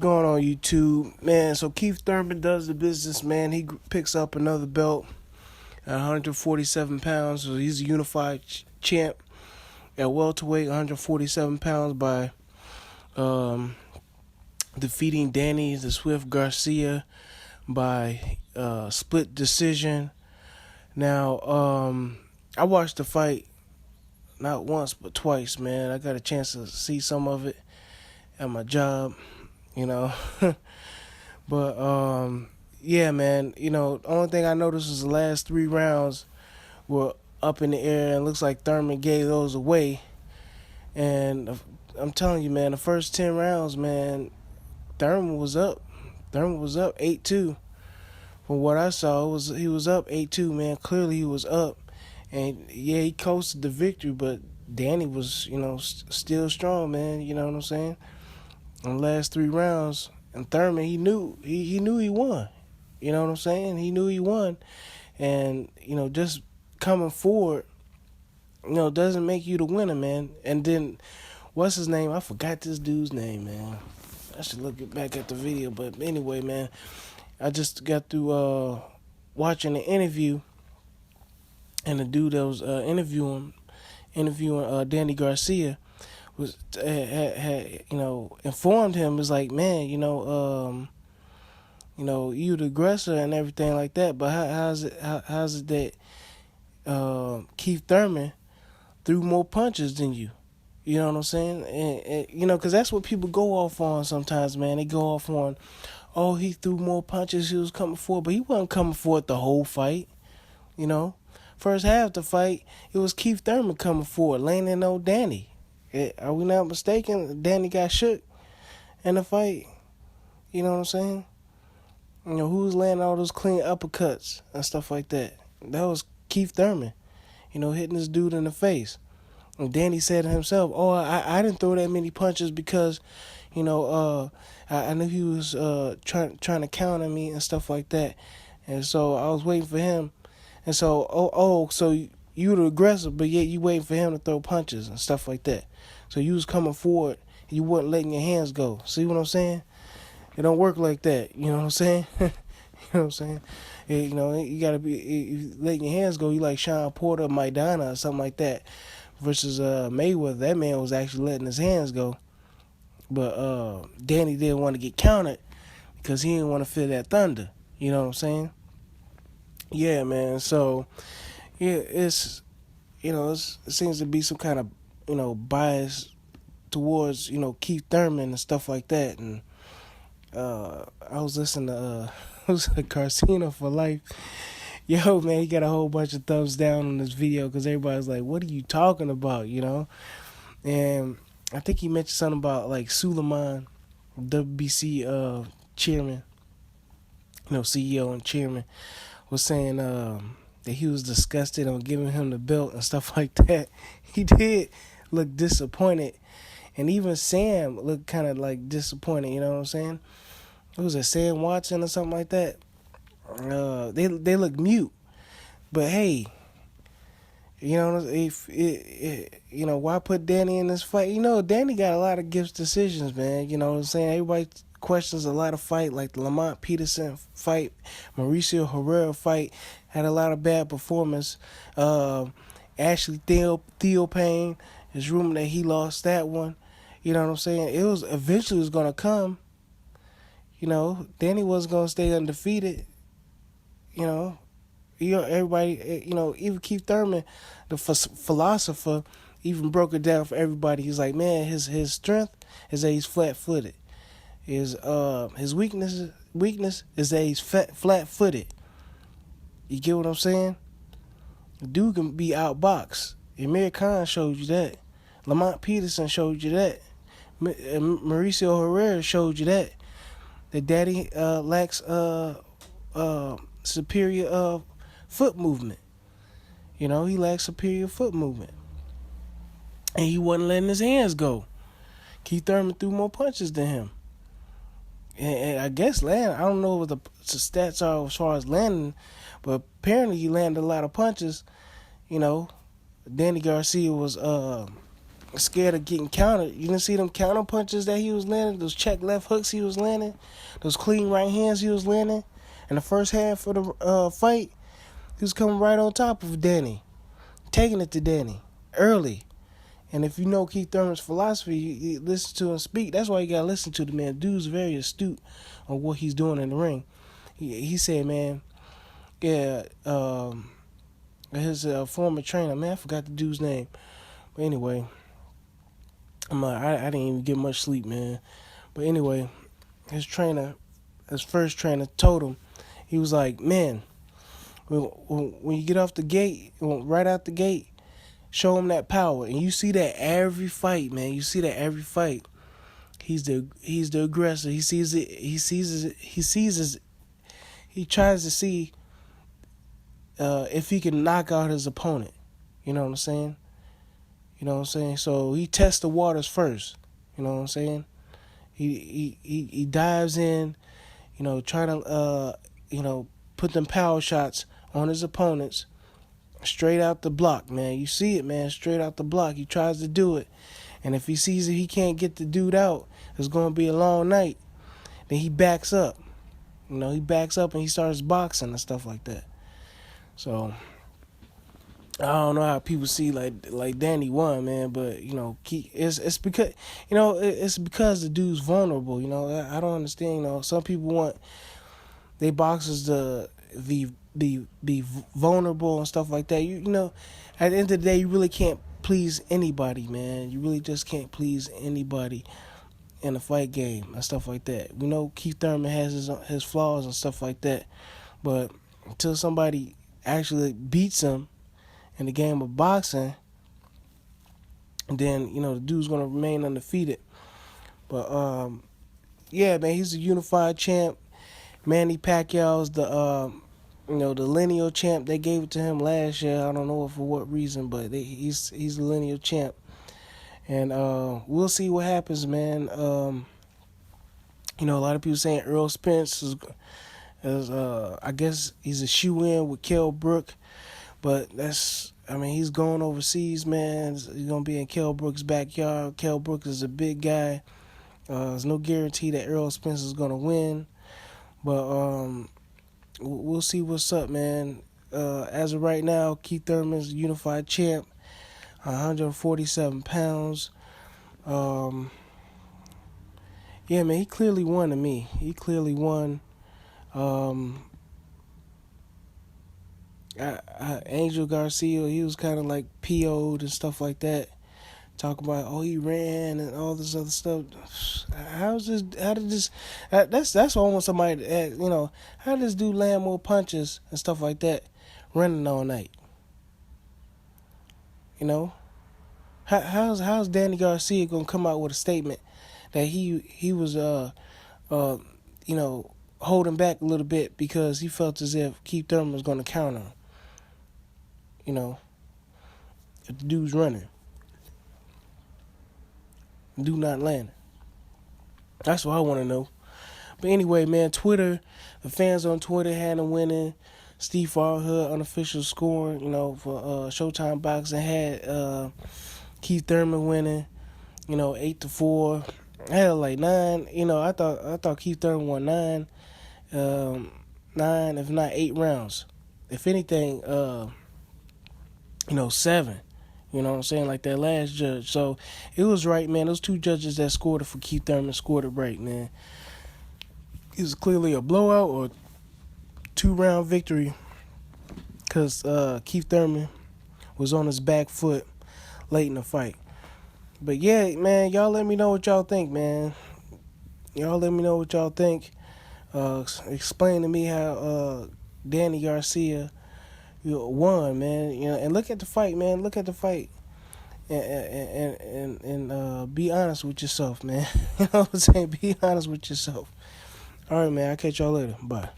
going on, YouTube? Man, so Keith Thurman does the business, man. He picks up another belt at 147 pounds. So he's a unified champ at welterweight, 147 pounds by defeating Danny the Swift Garcia by split decision. Now, I watched the fight not once but twice, man. I got a chance to see some of it at my job, but yeah, man, the only thing I noticed was the last 3 rounds were up in the air, and it looks like Thurman gave those away. And I'm telling you, man, the first 10 rounds, man, Thurman was up 8-2. From what I saw, he was up 8-2, man. Clearly he was up. And yeah, he coasted the victory, but Danny was, still strong, man. You know what I'm saying? In the last 3 rounds, and Thurman, he knew he won. You know what I'm saying? He knew he won. And, just coming forward, doesn't make you the winner, man. And then, what's his name? I forgot this dude's name, man. I should look back at the video. But anyway, man, I just got through watching the interview. And the dude that was interviewing Danny Garcia had informed him, was like, man, you the aggressor and everything like that, but how's it that Keith Thurman threw more punches than you? You know what I'm saying? And because that's what people go off on sometimes, man. They go off on, oh, he threw more punches, he was coming forward, but he wasn't coming forward the whole fight, First half of the fight, it was Keith Thurman coming forward, landing on Danny. Are we not mistaken? Danny got shook in the fight. You know what I'm saying? Who was landing all those clean uppercuts and stuff like that? That was Keith Thurman, hitting this dude in the face. And Danny said to himself, oh, I didn't throw that many punches because, I knew he was trying to counter me and stuff like that. And so I was waiting for him. And so, so you the aggressor, but yet you waiting for him to throw punches and stuff like that. So you was coming forward, and you wasn't letting your hands go. See what I'm saying? It don't work like that. You know what I'm saying? You know what I'm saying? You gotta be, if you letting your hands go, you like Sean Porter, Maidana, or something like that. Versus Mayweather, that man was actually letting his hands go. But Danny didn't want to get countered because he didn't want to feel that thunder. You know what I'm saying? Yeah, man. So, yeah, it seems to be some kind of, bias towards, Keith Thurman and stuff like that. And I was listening to Garcia for Life. Yo, man, he got a whole bunch of thumbs down on this video because everybody's like, what are you talking about, And I think he mentioned something about, like, Suleiman, WBC chairman, CEO and chairman, was saying that he was disgusted on giving him the belt and stuff like that. He did look disappointed. And even Sam looked kind of like disappointed, you know what I'm saying? It was a Sam Watson or something like that. They look mute. But hey, why put Danny in this fight? Danny got a lot of gift decisions, man. You know what I'm saying? Everybody questions a lot of fight, like the Lamont Peterson fight, Mauricio Herrera fight, had a lot of bad performance. Ashley Theo Payne, it's rumored that he lost that one. You know what I'm saying? It was eventually going to come. Danny wasn't going to stay undefeated. Everybody, even Keith Thurman, the philosopher, even broke it down for everybody. He's like, man, his strength is that he's flat-footed. His weakness is that he's flat-footed. You get what I'm saying? The dude can be outboxed. Amir Khan showed you that. Lamont Peterson showed you that. Mauricio Herrera showed you that. That Daddy lacks superior foot movement. He lacks superior foot movement. And he wasn't letting his hands go. Keith Thurman threw more punches than him. And I guess I don't know what the stats are as far as landing, but apparently he landed a lot of punches. Danny Garcia was scared of getting countered. You didn't see them counter punches that he was landing, those check left hooks he was landing, those clean right hands he was landing. In the first half of the fight, he was coming right on top of Danny, taking it to Danny early. And if you know Keith Thurman's philosophy, you listen to him speak. That's why you gotta listen to the man. Dude's very astute on what he's doing in the ring. He said, man, yeah, his former trainer, man, I forgot the dude's name. But anyway, I didn't even get much sleep, man. But anyway, his first trainer told him, he was like, man, when you get off the gate, right out the gate, show him that power. And you see that every fight, man. You see that every fight. He's the aggressor. He sees it. He tries to see if he can knock out his opponent. You know what I'm saying? So he tests the waters first. You know what I'm saying? He dives in, trying to put them power shots on his opponents straight out the block, man. You see it, man, straight out the block. He tries to do it. And if he sees that he can't get the dude out, it's going to be a long night, then he backs up. He backs up and he starts boxing and stuff like that. So I don't know how people see like Danny won, man, but it's because it's because the dude's vulnerable. I don't understand. Some people want they boxers to be vulnerable and stuff like that. At the end of the day, you really can't please anybody, man. You really just can't please anybody in a fight game and stuff like that. We know Keith Thurman has his flaws and stuff like that, but until somebody actually beats him in the game of boxing, then the dude's gonna remain undefeated. But yeah, man, he's a unified champ. Manny Pacquiao's the lineal champ. They gave it to him last year. I don't know for what reason, but he's the lineal champ. And we'll see what happens, man. A lot of people saying Earl Spence is I guess he's a shoe-in with Kell Brook, but he's going overseas, man. He's gonna be in Kell Brook's backyard. Kell Brook is a big guy. There's no guarantee that Earl Spence is gonna win, but we'll see what's up, man. As of right now, Keith Thurman's unified champ, 147 pounds. Yeah, man, he clearly won to me. He clearly won. Angel Garcia, he was kind of like PO'd and stuff like that. Talk about, he ran and all this other stuff. That's almost somebody to ask, how does this dude land more punches and stuff like that running all night? How's Danny Garcia gonna come out with a statement that he was holding back a little bit because he felt as if Keith Thurman was gonna counter him? If the dude's running, do not land. That's what I want to know. But anyway, man, the fans on Twitter had him winning. Steve Farhood, unofficial scoring, for Showtime Boxing had Keith Thurman winning, 8-4. I had like 9. I thought Keith Thurman won 9, 9 if not 8 rounds. If anything, 7. You know what I'm saying? Like that last judge. So it was right, man. Those 2 judges that scored it for Keith Thurman scored it right, man. It was clearly a blowout or 2-round victory because Keith Thurman was on his back foot late in the fight. But yeah, man, y'all let me know what y'all think, man. Y'all let me know what y'all think. Explain to me how Danny Garcia won, man. And look at the fight, man. Look at the fight, and be honest with yourself, man. You know what I'm saying? Be honest with yourself. All right, man. I'll catch y'all later. Bye.